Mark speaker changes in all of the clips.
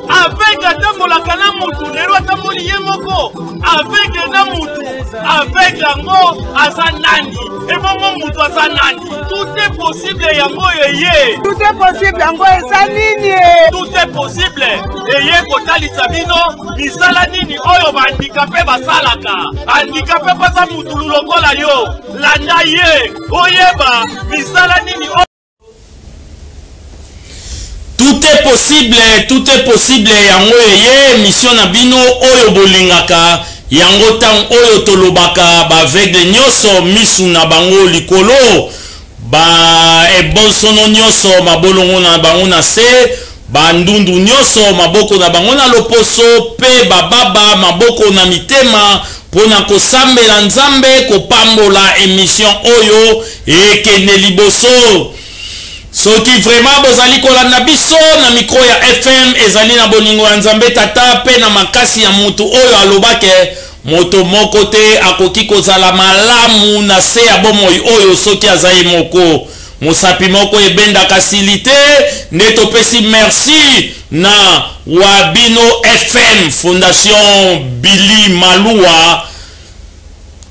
Speaker 1: avec Atambola Kanamutu, Nero Atamboli Yemoko, avec Namutu, avec Yango Azanani, et Momo Mutu Azanani. Tout est possible, Yango Yeye. Tout est possible, Yango Ezanini. Tout est possible. Eye Kotali Sabino, Misala Nini, Oyo handicapé Basalaka. Handicapé Basa Mutu Lokola Yo, Landa Ye, Oyeba, Misala Nini.
Speaker 2: Tout est possible, yango eye mission na bino oyo bolingaka yango tang oyo tolobaka ba aveugle nyoso misu na bango likolo ba ebonsono nyoso mabolongo na bango na se ba ndundu nyoso maboko na bango na loposo pe bababa maboko na mitema pona kosambela nzambe kopambola émission oyo ekende liboso. Soki vraiment bozali kolanda biso na micro ya FM ezali na bolingo ya nzambe tata pe na makasi ya mutu oyo alobake moto moko te akoki kozala malamu na se ya bomoi oyo soki azali moko mosapi moko ebendaka silite nde topesi merci na Wabino FM Fondation Billy Malua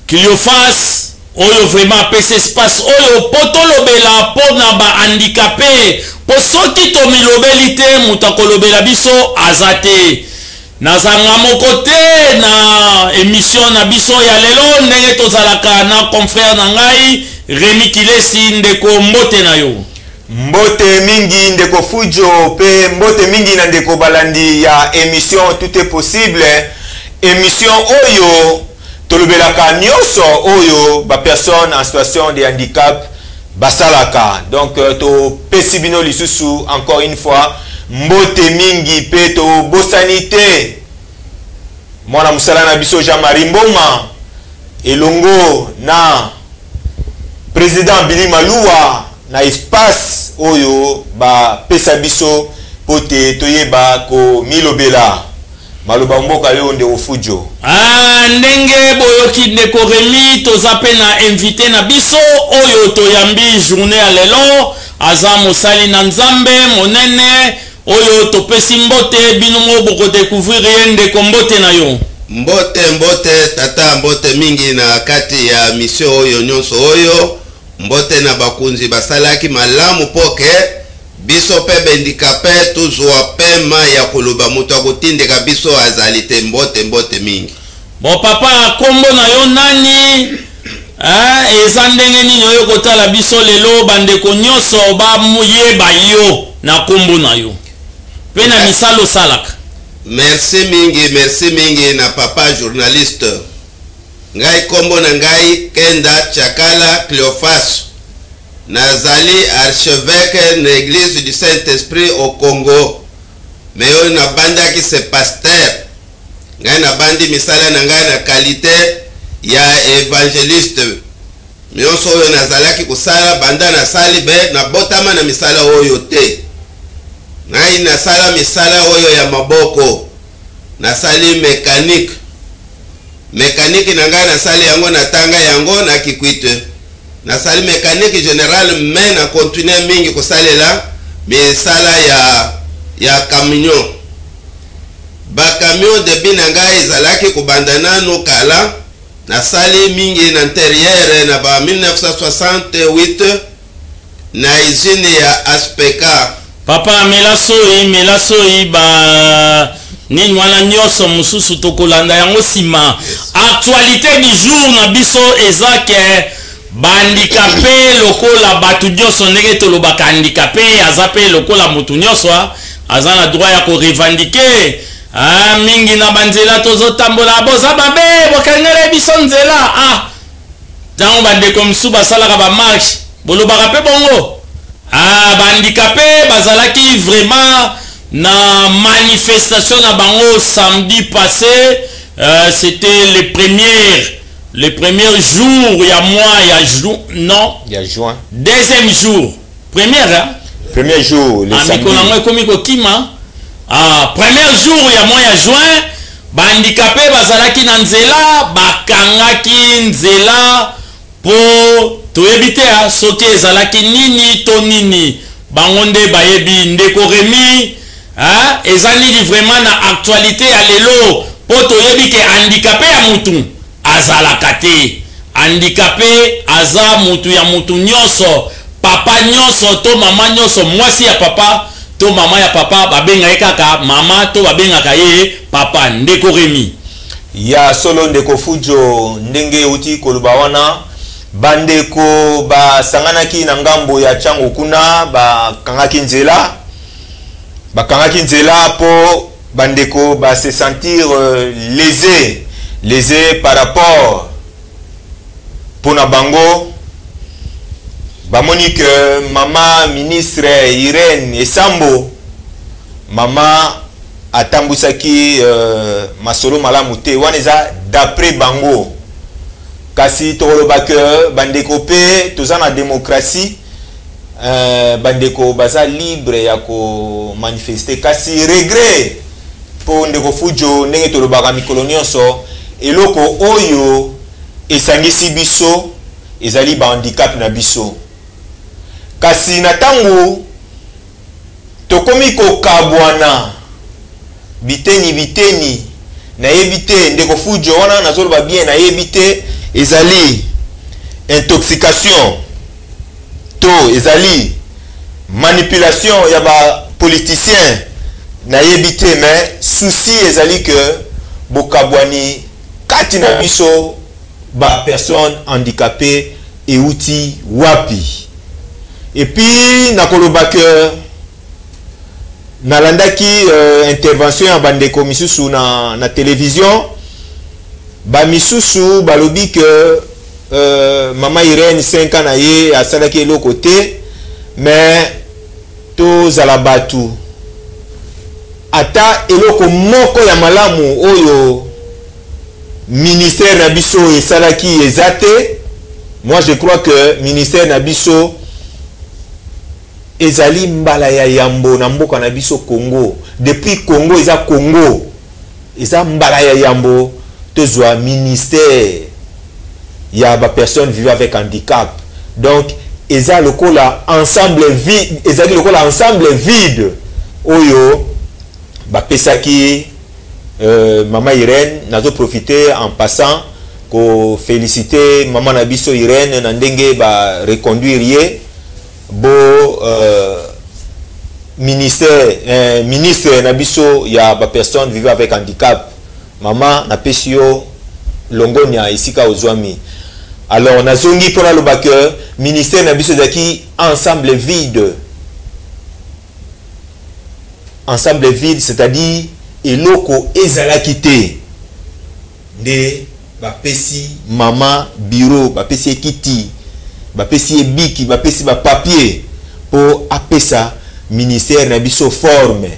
Speaker 2: Cleophas oyo vraiment apesi espace oyo potolobela pona ba handicapé po soki tomilobeli te mutu akolobela biso azate nazanga moko te na émission na biso ya lelo ndenge tozalaka na confrère na ngai Remi Kilesi ndeko mbote na yo
Speaker 3: mbote mingi ndeko Fujo pe mbote mingi na ndeko balandi ya émission tout est possible émission oyo tolobelaka nyonso oyo ba personne en situation de handicap basalaka donc to pesi bino lisusu encore une fois mbote mingi pe to bosanité mwana musala na biso Jean-Marie Mboma elongo na président Billy Malua na espace oyo ba pesa biso pote toyeba ko milobela maloba mboka yo nde Fujo
Speaker 2: ndenge boyoki ndeko Remi toza pe na invité na biso oyo toyambi journée ya lelo aza mosali na nzambe monene oyo topesi mbote bino mo boko découvrir ndeko mbote na yo
Speaker 4: mbote tata mbote mingi na kati ya mission oyo nyonso oyo mbote na bakunzi basalaki malamu poke biso pe bendikape tuzwa pema ya koloba mutu akotindeka biso azali te mbote mingi.
Speaker 2: Bon papa kombo na yo nani eza ndenge nini oyo kotala biso lelo bandeko nyonso bamuyeba yo na kombo na yo pe na misalo salaka.
Speaker 4: Merci mingi na papa journaliste ngai kombo na ngai Kenda Chakala Cleophas nazali archevêque na l'église du Saint-Esprit au Congo mais oyo na bandaki c'est pasteur ngai na bandi misala na ngai na qualité ya évangéliste nyonso oyo nazalaki kosala banda nasali be na botama na misala oyo te ngai nasala misala oyo ya maboko nasali mécanique na ngai nasali yango na tanga yango na Kikwite nasali mécanique général mais na continue mingi kosalela misala ya camion ba camion de binanga ezalaki kobanda nano kala nasali mingi na intérieur na ba 1968 na usine ya Aspeka
Speaker 2: papa melasoi ba nini wana nyonso mususu tokolanda yango sima actualité du jour na biso ezake bandicapé lokola batu nyonso ndenge tolobaka handicapé aza pe lokola mutu nyonso aza na droit ya ko revendiquer mingi na banzela tozotambola boza babe bokangela biso nzela tango bandeko msu basalaka ba marche bolobaka pe bongo bandicapé bazalaki vraiment na manifestation na bango samedi passé c'était les premiers jours il y a mois il y a juin non
Speaker 3: il y a juin
Speaker 2: deuxième jour
Speaker 3: premier jour
Speaker 2: le samedi premier jour il y a mois il y a juin handicapé bazalaki na nzela bakangaki nzela po toyebi te soki ezalaki nini to nini bango nde bayebi ndeko Remi ezali vraiment na actualité ya lelo po toyebi ke handicapé ya mutu azalaka te handicapé aza mutu ya mutu nyonso papa nyonso to mama nyonso mwasi ya papa to mama ya papa babenga kaka mama to babengaka ye papa ndeko Remi
Speaker 3: ya solo ndeko Fujo ndenge uti koluba wana bandeko basanganaki na ngambo ya chango kuna bakangaki nzela po bandeko ba se sentir lésé par rapport pona bango bamoni que mama ministre Irene Esambo mama atambusaki masolo malamu te wana eza d'après bango kasi toloba que bandeko pe toza na démocratie bandeko baza libre ya ko manifester kasi regret po ndeko Fujo ndenge tolobaka mikolo nyonso eloko oyo esangisi biso ezali ba handicap na biso kasi na tangu tokomi kokabwana biteni na yebite ndeko Fujo wana nazoloba bien na yebite ezali intoxication to ezali manipulation ya ba politicien na yebite mais souci ezali que bokabwani kati na biso ba personne handicapée euti wapi et puis nakoloba que nalandaki intervention ya bandeko misusu na télévision ba misusu balobi que mama Irene 5 ans na ye asalaki eloko te mais to zala batu ata eloko moko ya malamu oyo ministère na biso esalaki ezate. Moi je crois que ministère na biso ezali mbala ya yambo na mboka na biso Congo. Depuis Congo eza Congo eza mbala ya yambo tozwa ministère ya ba personnes vivant avec handicap. Donc eza lokola ensemble vide, ezali lokola ensemble vide oyo ba pesaki Maman Irene. Nazo profiter en passant ko féliciter maman nabiso Irene na ndenge ba reconduire bo ministre nabiso ya ba personne vivant avec handicap. Maman na pesio longonia isika ozwami. Alors nazongi pour le backer ministère nabiso zaki ensemble vide, c'est-à-dire eloko ezalaki te nde bapesi mama bureau, bapesi ekiti, bapesi ebiki, bapesi ba papier po apesa ministère na biso forme.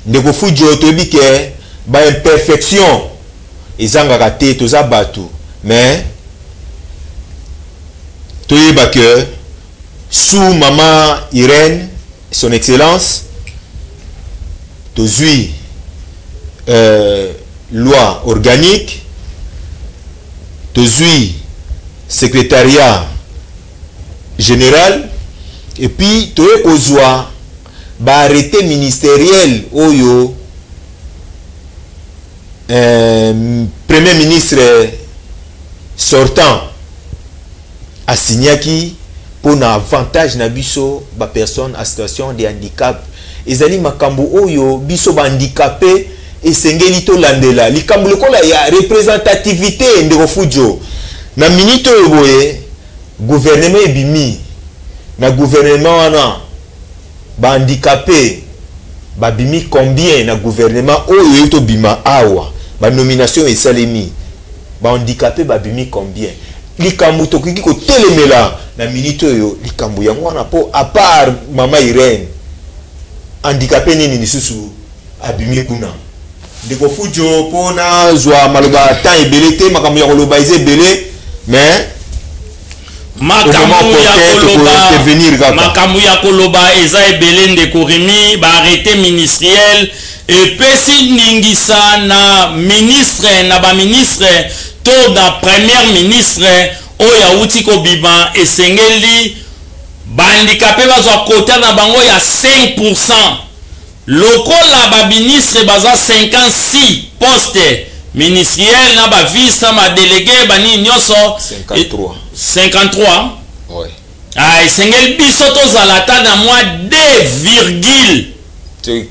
Speaker 3: Ndeko Fujo toyebi ke ba imperfection ezangaka te toza batu, mais toyeba que sous maman Irene son excellence tozui loi organique, tozui secrétariat général, et puis toye kozwa ba arrêté ministériel oyo premier ministre sortant asignaki pour na avantage na biso ba personne en situation de handicap. Ezali makambo oyo biso ba handicapé esengeli to landela likambo lokola ya représentativité ndeko Fujo na minute oyo boye gouvernement ebimi na gouvernement wana ba handicapé ba bimi combien na gouvernement oyo to bima awa ba nomination esalemi ba handicapé ba bimi combien likambo tokiki ko telemela na minute oyo likambo yango wana po à part mama Irene handicapé nini lisusu abimi kuna ndeko Fujo pona zwa maloba temps ebele te makambo ya koloba eze ebele mais
Speaker 2: makambo ya koloba eza ebele ndeko Remi ba arrêté ministériel epesi ningisa na ministre na ba ministre to na premier ministre oyo auti kobima esengeli bandikape bazwa kota na bango ya 5%. Lokola ba ministre baza 56 poste ministériel na ba vice na ba délégué bani nyonso 53.
Speaker 3: Ouais.
Speaker 2: Esengeli biso tozala ata na mwa 2,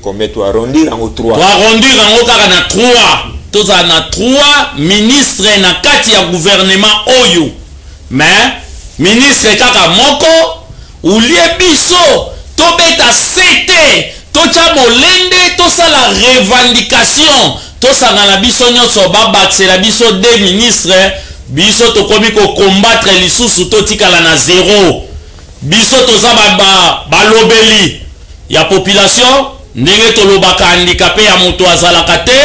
Speaker 3: combien tu arrondir en 3?
Speaker 2: To arrondir yango kaka na 3. Tozala na 3 ministre na kati ya gouvernement oyo. Mais ministre kaka moko ulie biso tobeta sete tocha molende tosala revendication tosangana biso nyonso babakisela biso 2 ministre biso tokomi ko combattre lisusu totikala na 0. Biso toza balobeli ya population ndenge tolobaka handicapé ya moto azalaka te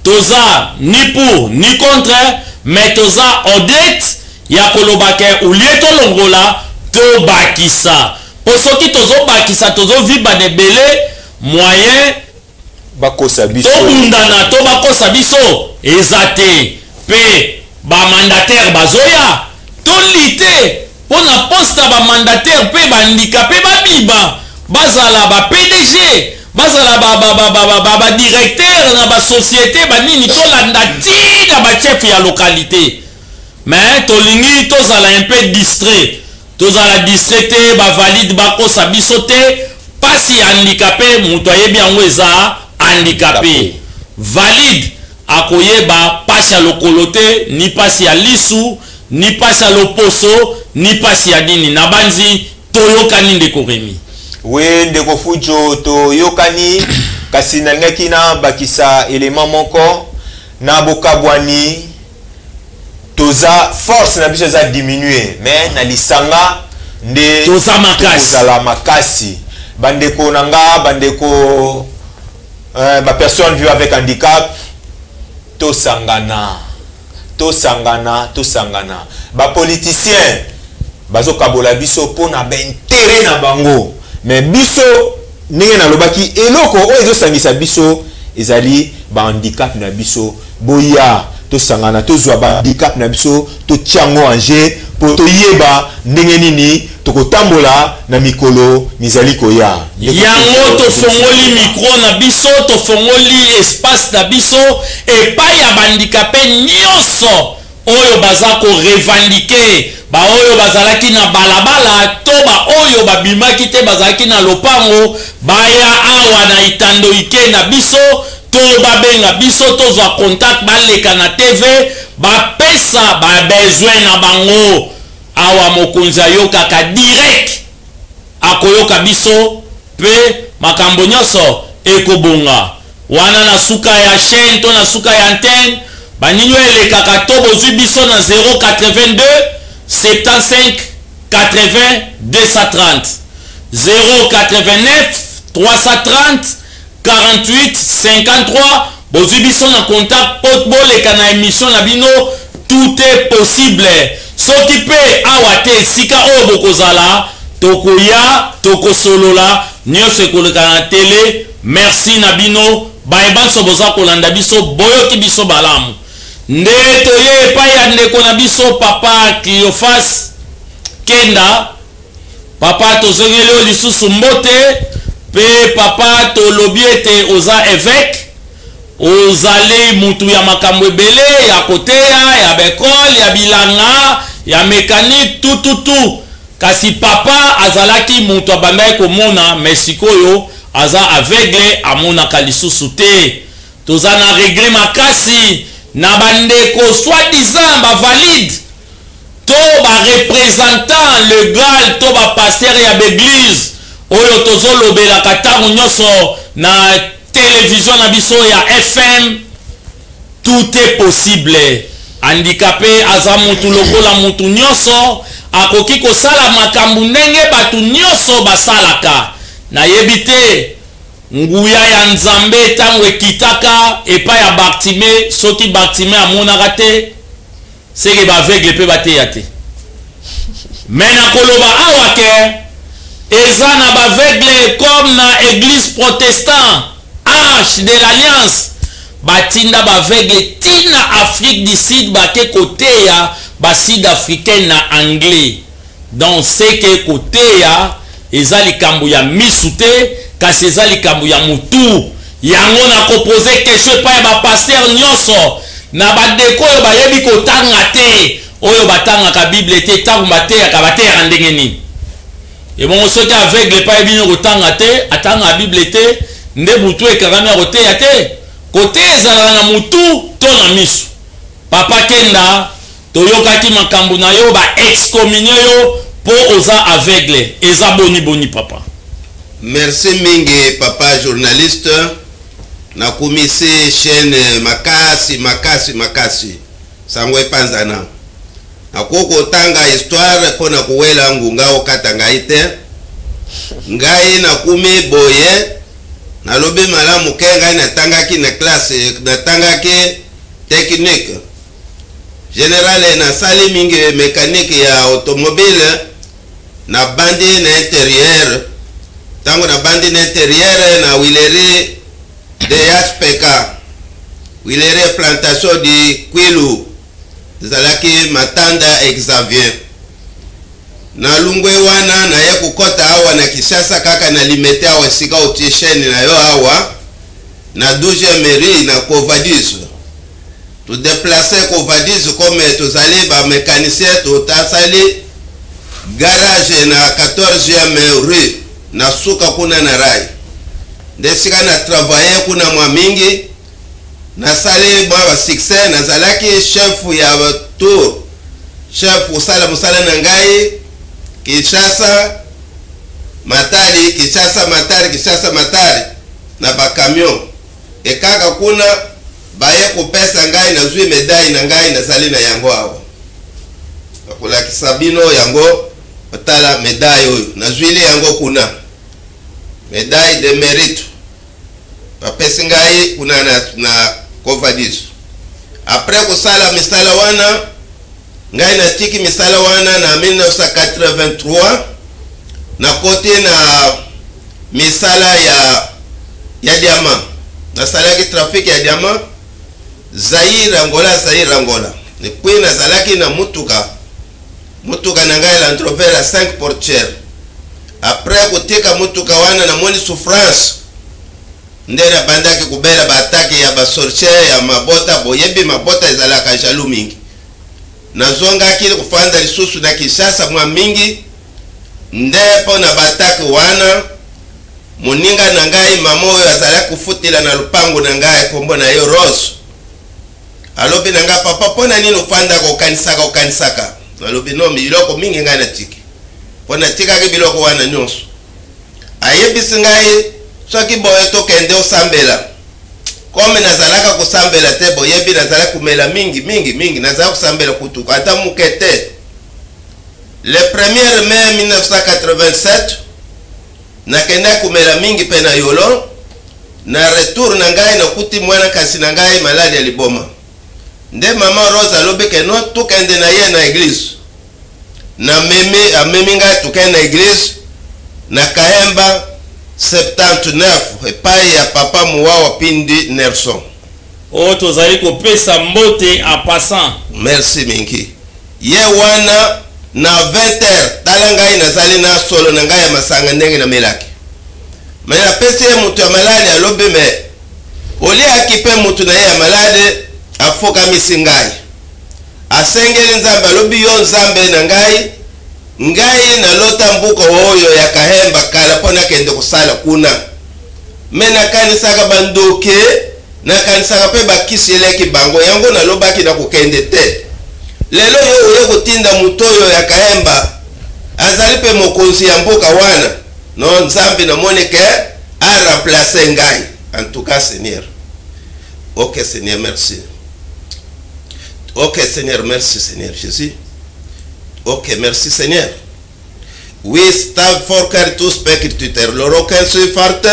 Speaker 2: toza ni pour ni contre mais toza audit ya kolobaka ulie tolongola to bakisa po soki tozo bakisa tozo viba de belé moyen
Speaker 3: bakosa biso
Speaker 2: tobundana to bakosa biso ezate pe ba mandataire bazoya tolite pona posta ba mandataire pe ba handicapé babiba bazala ba PDG bazala ba directeur na ba société banini tolanda tina ba chef ya localité mais tolingi tozala un peu distrait tozala distraité ba valide bakosa biso te pasi handicapé mutu ayebi yango eza handicapé valide akoyeba pasi ya lokolo te ni pasi ya lisu ni pasi ya loposo ni pasi ya dini na banzi toyokani ndeko Remi.
Speaker 3: We ndeko Fujo toyokani kasi nalingaki na bakisa element moko na bokabwani toza force na biso za diminuer mais na lisanga nde
Speaker 2: toza makasi
Speaker 3: tozala makasi bandeko nanga bandeko ba personne vivant avec handicap tosangana ba politicien bazo kabola biso pona ba intérêt na bango mais biso ndenge na lobaki eloko oyo ezosangisa biso ezali ba handicap na biso boya tosangana tozwa ba handicap na biso tochango anje po toyeba ndenge nini tokotambola na mikolo mizali koya
Speaker 2: yango tofongoli micro na biso tofongoli espace na biso epai ya bandikape nyonso oyo baza ko revendiquer ba oyo bazalaki na balabala to ba oyo babimaki te bazalaki na lopango baya awa na itando ike na biso to babenga biso tozwa contact baleka na TV bapesa ba besoin na bango awa mokonzi ayokaka direct akoyoka biso pe makambo nyonso ekobonga wana na suka ya chaîne to na suka ya antenne baninyo elekaka to bozwi biso na 082 75 80 230 089 330 48 53 bozwi biso na contact pot boleka na émission na bino tout est possible soki pe awa te sika oyo bokozala tokoya tokosolola nyonso ekoleka na tele merci na bino bayebanso boza kolanda biso boyoki biso balamu nde toye epai ya ndeko na biso papa Cleophas Kenda papa tozongeli oyo lisusu mbote pe papa tolobi ete oza évêque ozali mutu ya makambo ebele ya koteya ya bekole ya bilanga ya mécanique tututu kasi papa azalaki mutu abandaki komona mais sikoyo aza aveugle amonaka lisusu te toza na regret makasi na bandeko soi-disant bavalide to barepresentant legal to bapasteur ya baeglise oyo tozolobelaka ntango nyonso na télévision na biso ya FM tout est possible handicapé aza mutu lokola mutu nyonso akoki kosala makambo ndenge bato nyonso basalaka nayebi te nguya ya nzambe ntango ekitaka epai ya Bartime soki Bartime amonaka te seke baveugle mpe bateya te me nakoloba awa ke eza na baveugle comme na église protestant marche de l'alliance batinda baveugle tina Afrique du Sud bake côté ya ba sud africain na anglais. Donc c'est que côté ya eza likambo ya misute kasi eza likambo ya mutu. Yango na ko poser question pa ya ba pasteur nyonso na ba deko yo ba yebi ko tanga te oyo batanga ka Bible te tangu bate ya ka bate ya ndenge ni. Et bon soki aveugle pa yebi ko tanga te atanga Bible te nde butu ekarami ko te ya te côté ezala na mutu to na misu. Papa Kenda toyokaki makambo na yo ba excommunier yo po oza aveugle eza boni boni papa.
Speaker 4: Merci mingi papa journaliste. Na kumisi chaîne makasi sangwe panzana na koko tanga histoire pona kuwela ngunga okatanga ite ngai na kumi boye na lobi malamu ke ngai natangaki na classe natangaki technique général na sali mingi mécanique ya automobile na bandi na intérieur tango na bandi na intérieur na wileri de HPK Wilere plantation di Kwilu zalaki matanda Xavier na lungwe wana na ye kukota awa na Kisasa kaka na limete awa sika utisheni na yo awa na 12e mairie na Kovadis tu déplacer Kovadis comme tozali ba mécanicien tutasali garage na 14e rue na suka kuna na rai desika na travailler kuna mwa mingi na sali mwa succès na zalaki chef ya tour chef usala musala na ngai Kinshasa Matari Kinshasa Matari na ba camion ekaka kuna baye kupesa ngai na zui medai na ngai na sali na yango awo akula kisabino yango batala medai oyo na zuile yango kuna médaille de mérite papesi ngai kuna na Kovadis. Après kusala misala wana ngai na tiki misala wana na 1983 na kote na misala ya diamant na sala ki trafic ya diamant Zaire Angola ni puis na zalaki na mutuka na ngai Land Rover à 5 portières. Après kutika mutuka wana na moni souffrance ndera bandaki kubela bataki ya basorcier ya mabota boyebi mabota ezalaka jaloux mingi nazonga kile kufanda lisusu na Kinshasa mwa mingi ndepo na bataki wana muninga na ngai mamoyo azala kufutila na lupango na ngai kombo na yo Rose alobi na ngai papa pona nini ufanda ko kanisaka alobi no miloko mingi ngai na tiki pona tika ke biloko wana nyonso ayebisi ngai soki boye tokende osambela comme nazalaka kusambela te boyebi nazala kumela mingi nazala kusambela kutuka ata mukete le 1er mai 1987 nakenda kumela mingi pe na yolo na retour na ngai na kuti mwana kasi na ngai maladi ya liboma nde mama Rose alobeke no tukende na ye na église na amemi ngai tukende na église na Kaemba 79 epai ya papa Muwawa Pindi Nelson
Speaker 2: o tozali kopesa mbote a passant.
Speaker 4: Merci mingi ye wana na 20h tala ngai nazali na solo na ngai ya masanga ndenge na melaki me na pesi ye mutu ya malade alobi me oli akipe mutu na ye ya malade afokamisi ngai asengeli nzambe alobi yo nzambe na ngai na lota mbuko oyo ya Kahemba kala pona kende kusala kuna mena kanisaka bandoke na kanisaka pe bakisi eleki bango yango na lobaki na kukende te lelo yo oye kutinda mutoyo ya Kahemba azali pe mokonzi ya mboka wana no nzambe na moneke a remplacer ngai en tout cas Seigneur. OK Seigneur, merci. OK Seigneur, merci Seigneur Jésus. OK, merci Seigneur. Oui, sta for caritus peccrituter, loro kensu forte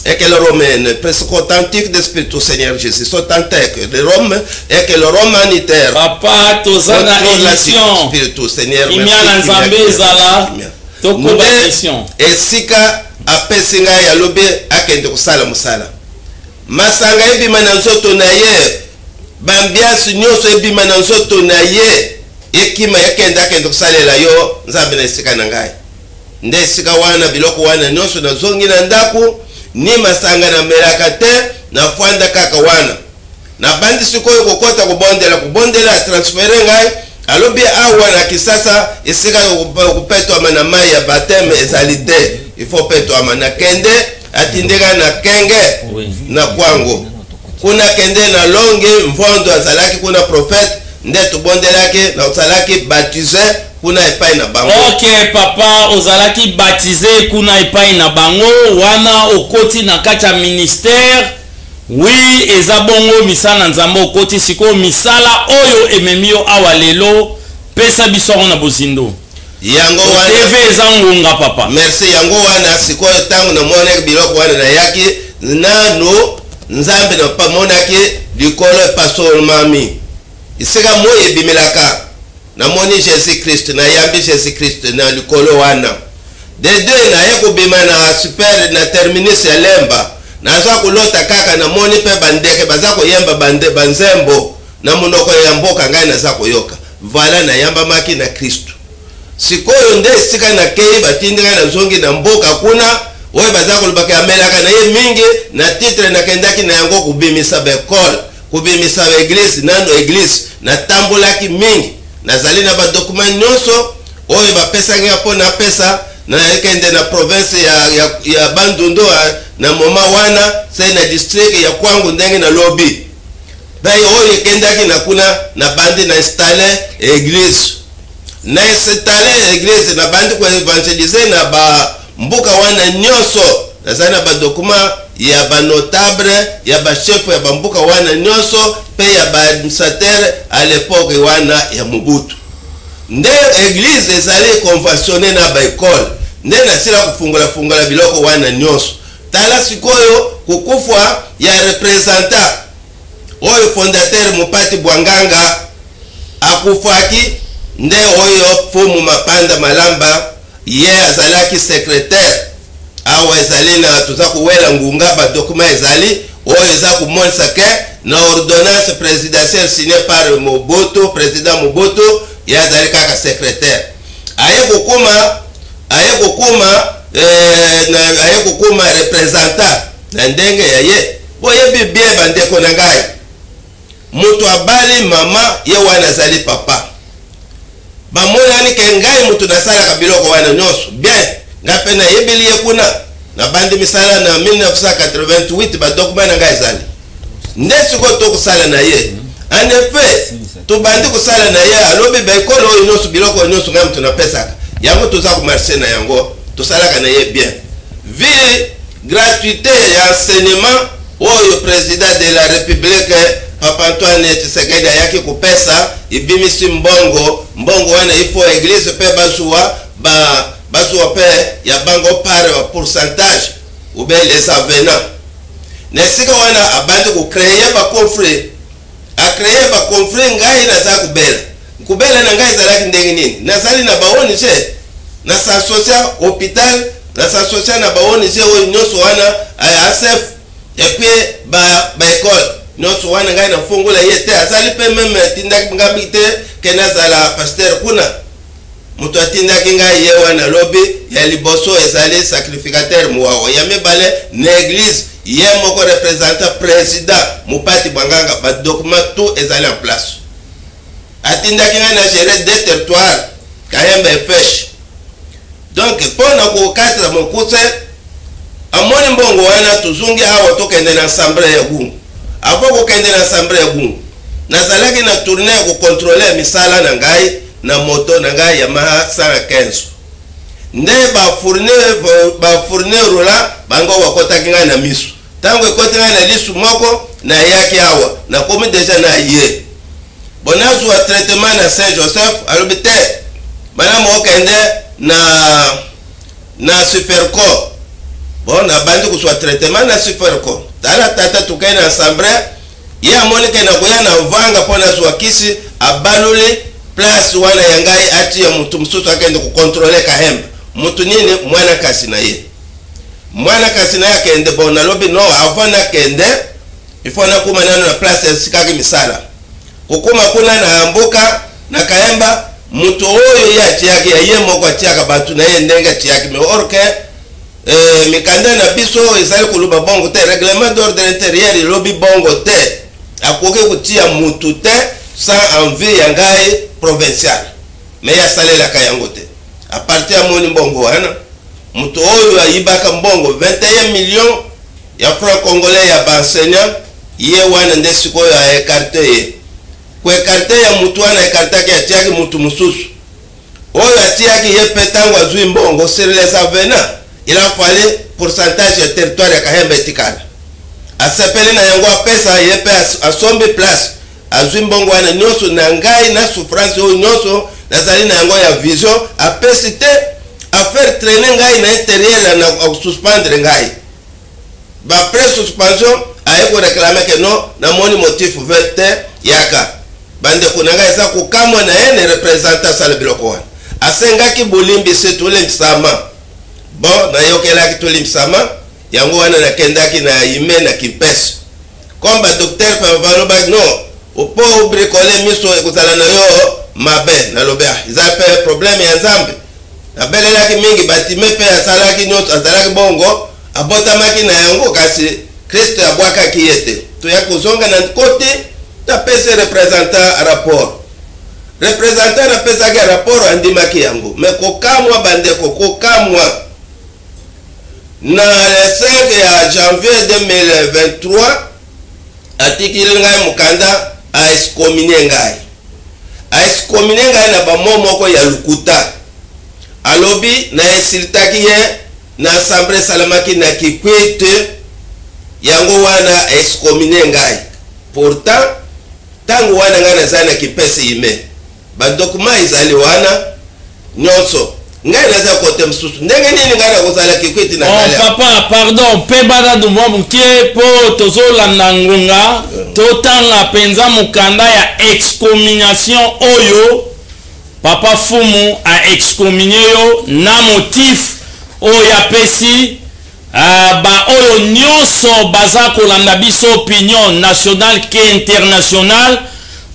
Speaker 4: et que le romaine, presque authentique d'esprit Seigneur Jésus, authentique de Rome et que le romanitaire.
Speaker 2: Papa, tozana émission.
Speaker 4: Spiritu Seigneur,
Speaker 2: merci. Nzambe zala. Toko émission.
Speaker 4: Esika apesinga ya lobe akende kusala musala. masanga ebima na nzoto na ye bambiasi nyonso ebima na nzoto na ye ekima yakenda kosalela yo nzambe na esika na ngai nde esika wana biloko wana nyonso nazongi na ndako ni masanga na melaka te na fwanda kaka wana na bandi sikoyo kokota kubondela transfere ngai alobi awa na kisasa esika kupetwa na mai ya bateme ezali te ifo petwa na kende atindeka na kenge na kwango kuna kende na longe mvondo azalaki kuna prophète nde tubondelaki na uzalaki baptisé kuna epai na bango.
Speaker 2: Ok papa ozalaki baptisé kuna epai na bango wana okoti na kati ya ministère. Oui eza bongo misala nzambe okoti siko misala oyo ememio awa lelo pesa biso na bozindo.
Speaker 4: Yango wana
Speaker 2: TV eza ngunga papa.
Speaker 4: Merci yango wana siko tangu na mwana biloko wana na yaki nano nzambe na pamonaki likolo pastor mami. Isika moye bimelaka na moni Jésus Christ na yambi Jésus Christ na likolo wana de deux na yako bima na super na terminus ya lemba na za kulota kaka na moni pe bandeke bazako yemba bande banzembo na munoko ya mboka ngai na za koyoka vala na yamba maki na Kristo sikoyo nde sika na kei batindika na zongi na mboka kuna oye bazako lubaka amelaka na ye mingi na titre na kendaki na yango kubimisa bekol kubimisa église nando église na tambolaki mingi nazali na ba document nyonso oyo bapesa ngi apo na pesa na ekende na province ya Bandundu na moma wana sai na district ya kwangu ndenge na lobby bai oyo ekendaki na kuna na bandi na installer église na bandi ko évangéliser na ba mbuka wana nyonso nazali na ba document ya ba notable ya ba chef ya ba mbuka wana nyonso pe ya ba administrateur à l'époque wana ya Mobutu nde église ezali conventionné na ba école nde nasila kufungula biloko wana nyonso tala sikoyo kukufwa ya representant oyo fondateur Mupati Bwanganga akufaki nde oyo fumu Mapanda Malamba ye azalaki secrétaire awa ezali na tuza kuwela ngunga ba document ezali oyo eza kumonisa ke na ordonnance présidentielle signée par Mobutu président Mobutu ya azali kaka secrétaire aye kokuma représentant na ndenge ya ye boyebi bien bandeko na ngai mutu abali mama ye wana azali papa bamonani ke ngai mutu nasalaka biloko wana nyonso bien ngape na yebeli ye kuna na bandi misala na 1988 ba document na ngai ezali nde siko tokusala na ye en effet tobandi kusala na ye alobi baekolo oyo nyonso biloko nyonso ngai mutu napesaka yango toza kumarche na yango tosalaka na ye bien vie gratuité ya enseignement oyo président de la république Papa Antoine Tshisekedi ayaki kupesa ibimisi mbongo wana ifo église pe bazuwa pe ya bango par pourcentage ou bien les avenants nesika wana abandi ku créer ba conflit ngai na za kubela na ngai zalaki ndenge nini nazali na baoni je na sa social hôpital na sa social na baoni je oyo nyonso wana ASF et puis ba école nyonso wana ngai na fungula yete azali pe meme tindaki ngambi te kena zala pasteur kuna mutu atindaki ngai ye wana lobi ya liboso ezali sacrificateur muwawo ya mibale na église ye moko représentant président Mupati Bwanganga ba document tout ezali en place atindaki ngai na gérer des territoires Kayemba Efesh donc pona ko katra mokuse amoni mbongo wana tuzungi awa tokende na assemblée ya Gungu avant kokende na assemblée ya Gungu nazalaki na tourner ko contrôler misala na ngai na moto na ngai Yamaha 115 nde ba fournir rola bango wakotaki ngai na misu tango ekoti ngai na lisu moko na yaki awa na komi deja na ye bonazu wa traitement na Saint Joseph alobite bana mo kende na Superco bona bandi kuswa traitement na Superco tala tata tukai na assemblée ya monike na kuya na vanga pona zwa kisi abaluli place wana yangai ati ya mutu msusu akende ku contrôler Kahemba mutu nini mwana kasi na ye kende bona lobi no avana kende il faut na kuma nano na place ya sikaki misala kokuma kuna na mboka na kaemba mutu oyo ya tiaki ya ye moko tiaka batu na ye ndenga tiaki me orke mikanda na biso ezali kuluba bongo te règlement d'ordre intérieur lobi bongo te akoke kutia mutu te sans envie ya ngai provincial mais ya salela kayango te a partir ya moni bongo wana mutu oyo ayibaka mbongo 21 millions ya francs congolais ya baenseignant ye wana nde sikoyo ya écarté ye ko écarté ya mutu wana écarté ya tiaki mutu mususu oyo atiaki ye petango azui mbongo sur les avenants il a fallu pourcentage ya territoire ya Kahemba etikala asepele na yango apesa ye pe asombe place azui mbongo wana nyonso na ngai na souffrance oyo nyonso nazali na yango ya vision apesi te a faire traîner ngai na intérieur na suspendre ngai ba après suspension ayeko réclamer que non na moni motif vete yaka bande kunanga eza kukamwa na ene representant sala biloko wana asengaki bolimbi se tolemsama bon na yokelaki tolimsama yango wana nakendaki na ime na kimpesi komba docteur pavalo ba non opo bricoler miso ekozala na yo mabe na lobea iza pe problème ya nzambe abelelaki mingi batime pe asalaki nyonso azalaki bongo abotamaki na yango kasi Kristo abwakaki yete to ya kozonga na kote tapese représentant apesaki rapport andimaki yango me kokamwa bandeko kokamwa na le 5 ya janvier 2023 atikili ngai mukanda a excommunier ngai na bamo moko ya lukuta alobi na insultaki ye na assemblée salamaki na kikwete yango wana excommunier ngai pourtant tango wana ngai naza na kipesi ime badokuma ezali wana nyonso ngai naza kote msusu ndenge nini ngai nakozala kikwete na ngai
Speaker 2: papa pardon pe bada du mwa mukie po tozolanda ngonga totanga penza mukanda ya excommunication oyo papa fumu a excommunié yo na motif oyo apesi ba oyo nyonso baza kolanda biso opinion nationale ke internationale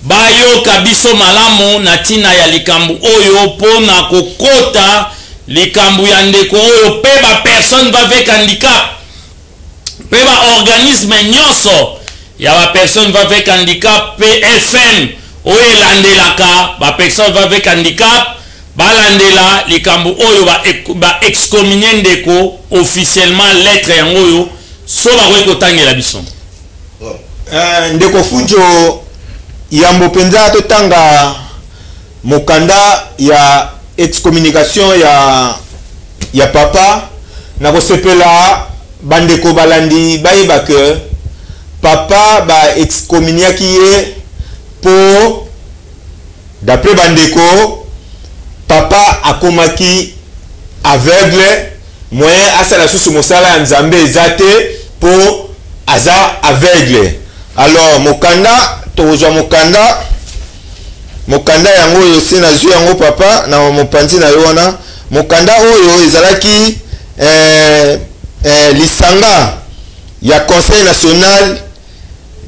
Speaker 2: bayoka biso malamu na ntina ya likambo oyo mpona kokota likambo ya ndeko oyo mpe bapersone avec handicap mpe baorganisme nyonso ya bapersone avec handicap mpe fm oyo elandelaka bapersone avec handicap balandela likambo oyo ba excommunier ndeko officiellement lettre yango oyo so bakoki kotangela biso
Speaker 3: ndeko Fujo yambo penza totanga mokanda ya excommunication ya papa na kosepela bandeko balandi bayeba ke papa ba excommuniaki ye po d'après bandeko papa akomaki aveugle moyen asala susu mosala ya nzambe ezate po aza aveugle. Alors mokanda tozwa mokanda yango oyo se nazwi yango papa na mopanzi na yo wana mokanda oyo ezalaki lisanga ya Conseil national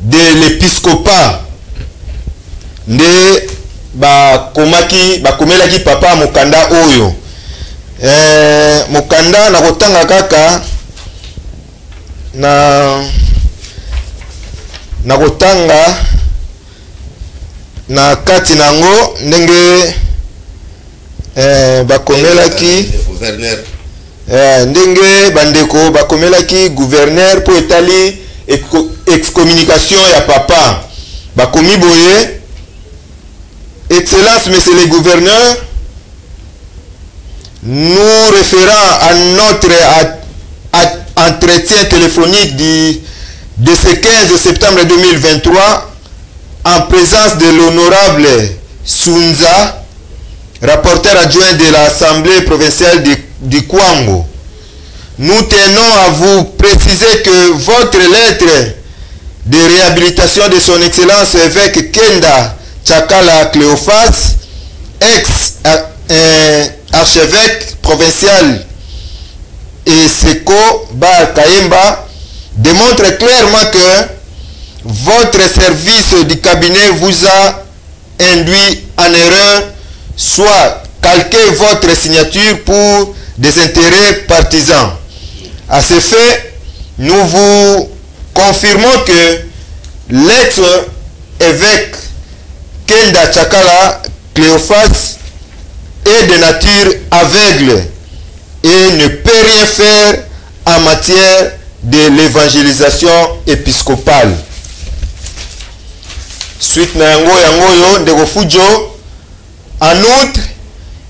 Speaker 3: de l'épiscopat nde bakomelaki papa mokanda oyo mokanda na kotanga kaka na kotanga na kati nango ndenge bakomelaki ndenge bandeko bakomelaki gouverneur po etali excommunication ya papa bakomi boye: Excellence, Monsieur le Gouverneur, nous référant à notre entretien téléphonique de ce 15 septembre 2023 en présence de l'honorable Sunza, rapporteur adjoint de l'Assemblée provinciale du Kwango. Nous tenons à vous préciser que votre lettre de réhabilitation de son Excellence évêque Kenda Tchakala Cléophas, ex-archevêque provincial et Seko Bar Kaemba, démontre clairement que votre service du cabinet vous a induit en erreur, soit calqué votre signature pour des intérêts partisans. À ce fait, nous vous confirmons que l'ex-évêque Kenda Tchakala Cléophas est de nature aveugle et ne peut rien faire en matière de l'évangélisation épiscopale. Suite na yango ndeko Fujo, en outre,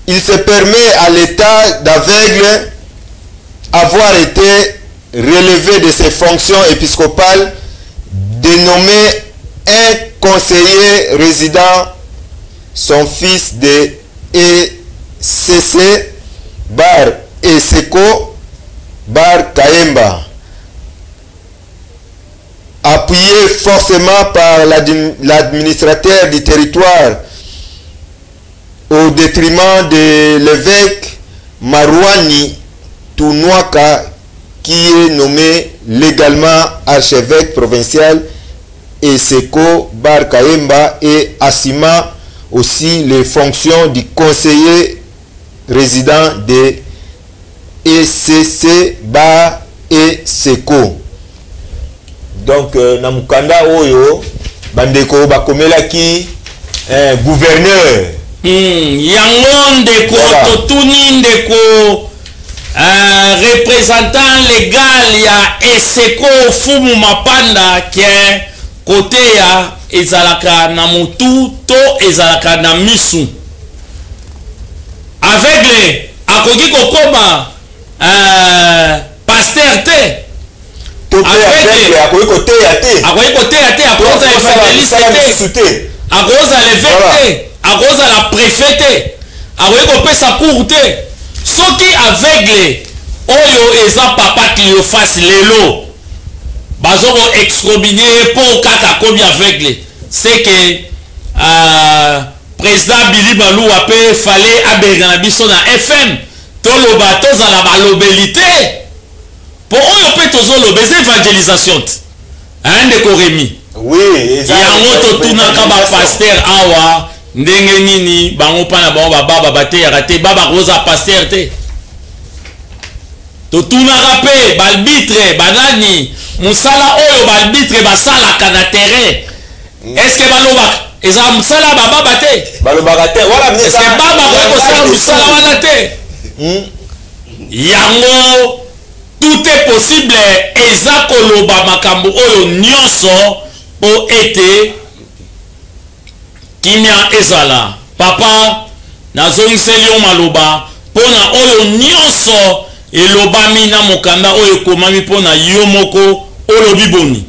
Speaker 3: il se permet à l'état d'aveugle avoir été relevé de ses fonctions épiscopales de nommer un conseiller résident, son fils de ECC Bar Eseko Bar Kaemba, appuyé forcément par l'administrateur du territoire au détriment de l'évêque Marouani Tounouaka, qui est nommé légalement archevêque provincial, et Seko Bar Kaemba, et assumant aussi les fonctions du conseiller résident de ECC Bar et Seko. Donc na mukanda oyo bandeko bakomelaki gouverneur
Speaker 2: yango ndeko totuni ndeko représentant légal ya Eseko Fumu Mapanda ke côté ya ezalaka na mutu to ezalaka na misu aveugle akoki kokoma pasteur te
Speaker 3: akoki koteya te
Speaker 2: akoza evangeliste te akoza l'évêque te akoza la préfet te akoki kopesa cour te soki aveugle oyo eza papa Cléophas lelo bazoko excommunier po kaka komi aveugle, c'est que président Billy Balouwa pe fallait abenga na biso na FM toloba tozala balobelité pour oyo pe tozoloba eza évangélisation ndeko Rémi.
Speaker 3: Oui,
Speaker 2: yango totunaka bapasteur awa ndenge nini bango mpana bango bababa bateyaka te baba koza pasteur te, totunaka mpe balbitre banani musala oyo balbitre basalaka na terrain est-ce que balobaka eza musala bababa te
Speaker 3: balobaka te wala
Speaker 2: est-ce que baba koki kosala musala wana te yango tout est possible eza koloba makambo oyo nyonso po ete kimia ezala papa nazongiseli yo maloba mpona oyo nyonso elobami na mokanda oyo ekomami mpona yo moko olobi boni.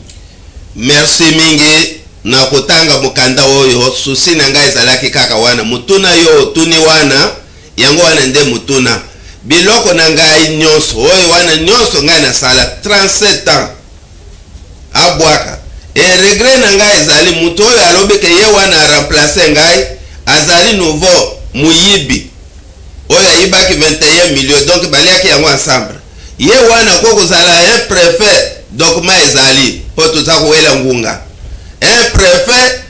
Speaker 4: Merci mingi na kotanga mokanda oyo susi na ngai ezalaki kaka wana mutuna yo otuni wana yango wana nde mutuna biloko na ngai nyonso oyo wana nyonso ngai nasala 37 ans abwaka regret na ngai ezali mutu oyo alobi ke ye wana aremplace ngai azali nouveau muyibi oyo ayibaki 21 millions donc baliaki yango ensemble ye wana kokozala un préfet document ezali po toza kowela ngunga un préfet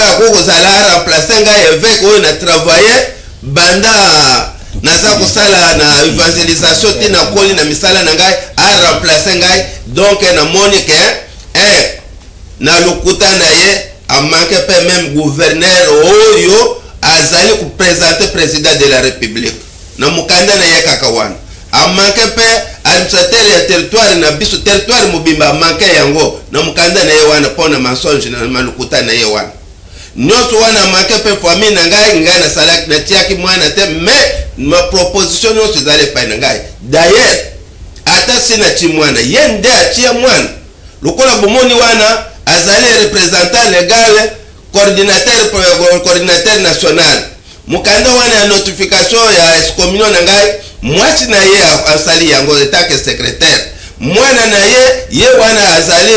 Speaker 4: akokozala remplacer ngai évêque oyo na travailler banda naza kosala na évangélisation tina koli na misala na ngai a remplacer ngai donc na moni ke na lokuta na ye a manqué pe même gouverneur oyo azali ku présenter président de la république na mukanda na ye kaka wana a manqué pe administrateur ya territoire na biso territoire mobimba a manqué yango na mukanda na ye wana pona mensonge na malukuta na ye wana nyonso wana manqué pe famille na ngai na salaki na tiaki mwana te mais ma proposition nyonso ezali pa na ngai d'ailleurs ata sina ti mwana ye nde atia mwana lokola bomoni wana azali représentant légal coordinateur national mukanda wana ya notification ya excommunion na ngai mwasi na ye asali yango etake secrétaire mwana na ye wana azali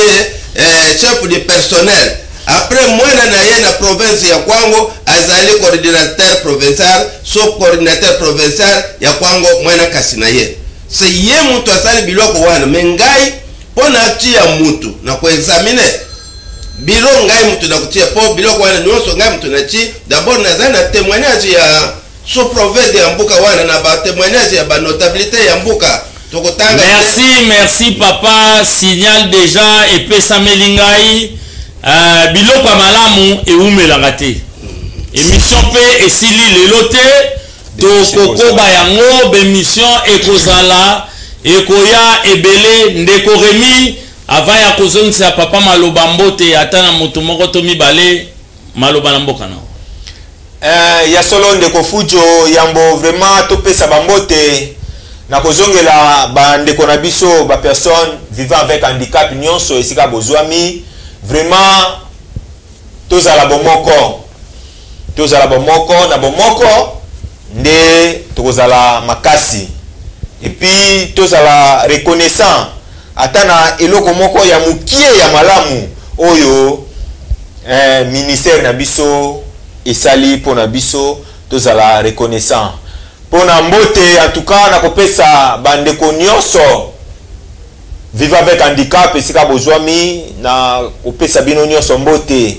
Speaker 4: chef de personnel après mwana na ye na province ya Kwango azali coordinateur provincial sub coordinateur provincial ya Kwango mwana kasi na ye se ye mutu asali biloko wana mengai pona tia mutu na ko examiner bilo ngai mutu na kutia po bilo kwa nyonso ngai mutu na chi d'abord na na témoignage ya sous-prophète ya mbuka wana na ba témoignage ya ba notabilité ya mbuka tokotanga.
Speaker 2: Merci papa, signal déjà et pesa melingai biloko malamu e umelanga te. Émission pe esili lelote to kokoba yango be mission ekozala ekoya ebele ndeko Remi avant ya kozongisa papa maloba mbote atana moto moko to mibale maloba na mboka na
Speaker 3: ya solo ndeko Fujo yambo vraiment topesa bambote na kozongela ba ndeko na biso ba personne vivant avec handicap nyonso esika bozwami vraiment tozala bomoko na bomoko nde tokozala makasi et puis tozala reconnaissant atana eloko moko ya mukie ya malamu oyo ministère na biso esali pona biso tozala reconnaissant pona mbote en tout cas na kopesa bandeko nyonso vivant avec handicap esika bozwami na kopesa bino nyonso mbote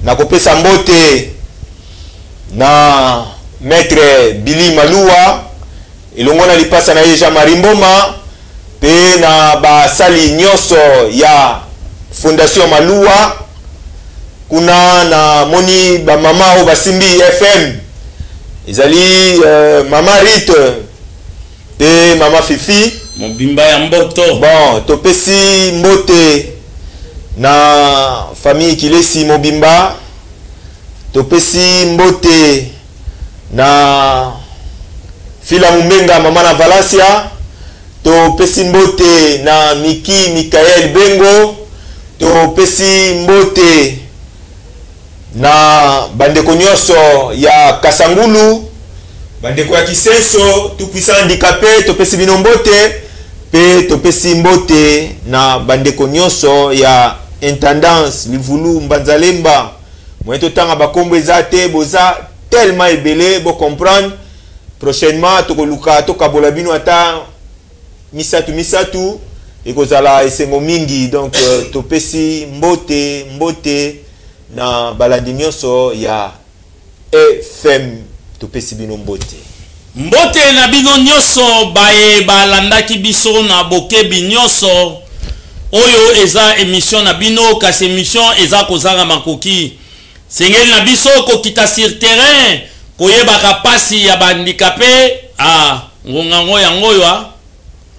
Speaker 3: na kopesa mbote na maître Billy Malua elongo na lipasa na Jean Marie Mboma pe na basali nyonso ya Fondation Malua kuna na moni ba mama o basimbi FM ezali mama Rite pe mama Fifi
Speaker 2: mobimba ya mboto
Speaker 3: bon topesi mbote na famille Kilesi mobimba topesi mbote na Fila Mumenga mama na Valasia topesi mbote na Miki Mikael Bengo topesi mbote na bandeko nyonso ya Kasangulu bandeko ya Kisenso tout puissant handicapé topesi bino mbote pe topesi mbote na bandeko nyonso ya intendance Livulu Mbanzalemba moyeto tanga bakombo ezate boza tellement ebele bo comprendre prochainement tokoluka tokabola bino ata misatu ekozala esengo mingi donc topesi mbote na balandi nyonso ya FM topesi bino mbote
Speaker 2: na bino nyonso baye balandaki biso na bokebi nyonso oyo eza émission na bino kasi émission eza kozanga makoki sengeli na biso kokita sur terrain koyebaka pasi ya bandikape ngongango yangoyo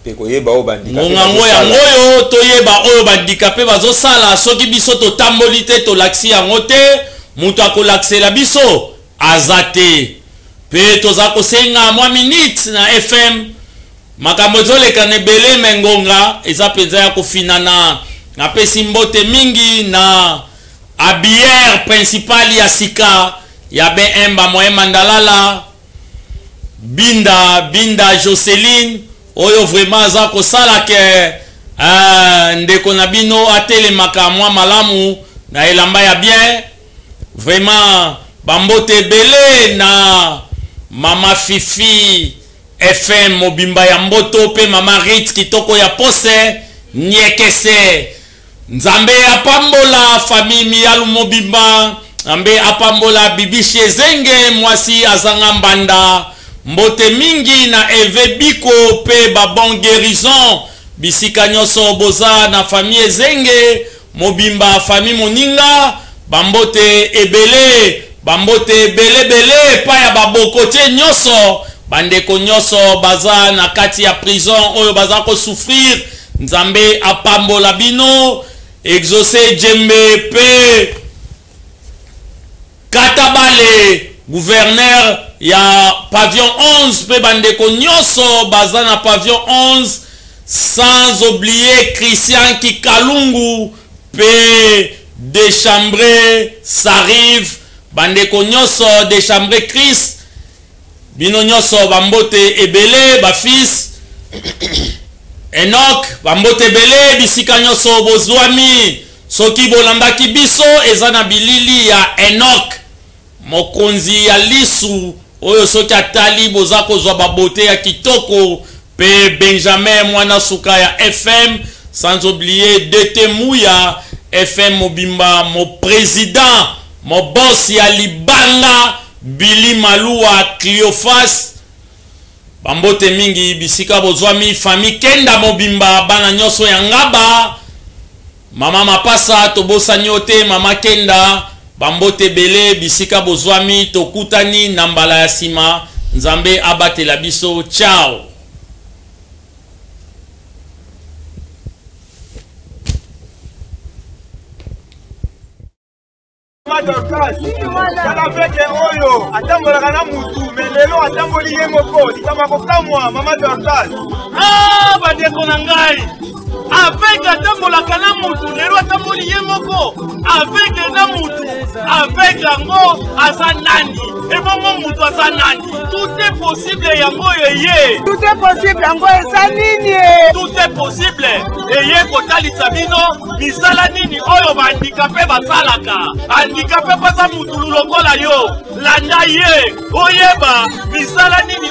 Speaker 3: pe koyeba o bandikape
Speaker 2: ngongango yangoyo toyeba oyo bandikape bazosala soki biso totamboli te tolaksi yango te mutu akolaksela biso azate pe toza kosenga mwa minute na FM makambo ezoleka na ebele mengonga eza penza ya kofinana na pesi mbote mingi na abiere principal ya sika ya BM Moye Mandalala Binda Joseline oyo vraiment aza kosala ke ndeko na bino atelemaka mwa malamu na elamba ya bien vraiment bambote ebele na mama Fifi FM mobimba ya mboto pe mama Rit kitoko ya pose nyekese nzambe apambola famille miyalu mobimba nzambe apambola bibishe zenge mwasi azanga mbanda mbote mingi na Eve Biko pe babon guérison bisika nyonso boza na famille zenge mobimba famille moninga bambote ebele bele pa ya babokote nyonso bandeko nyonso baza na kati ya prison oyo baza ko souffrir nzambe apambola bino exaucé Djembe pe Katabale gouverneur ya pavillon 11 pe bandeko nyonso baza na pavillon 11 sans oublier Christian Kikalungu pe Deschambre s'arrive bandeko nyonso Deschambre Christ bino nyonso bambote ebele ba fils Enoch bambote ebele bisika nyonso bozwami soki bolandaki biso eza na bilili ya Enoch mokonzi ya lisu oyo soki atali boza kozwa babote ya kitoko pe Benjamin mwana suka ya FM sans oublier Dete Mouya FM Mobimba, mon président, mon boss ya Libanga, Billy Malua, Cleophas, Bambote mingi, bisika bozwami, famille Kenda Mobimba, bana nyoso yangaba, Mama Mapasa, Tobosa Nyote, Mama Kenda, Bambote Bele, bisika bozwami, Tokutani, Nambala Yasima, Nzambe abate la biso, ciao.
Speaker 1: Kala feke oyo atambolaka na mutu me lelo atamboli ye moko likama kokamwa mama Dorcas. Bandeko na ngai avec atambolaka na mutu lelo atamboli ye moko avec na mutu avec yango aza nani ebongo mutu aza nani. Tout est possible yango yeye. Tout est possible yango eza nini. Tout est possible eye kotalisa bino misala nini oyo bandikape basalaka. Handicapé pas à mutu lokola yo landa ye oyeba misala nini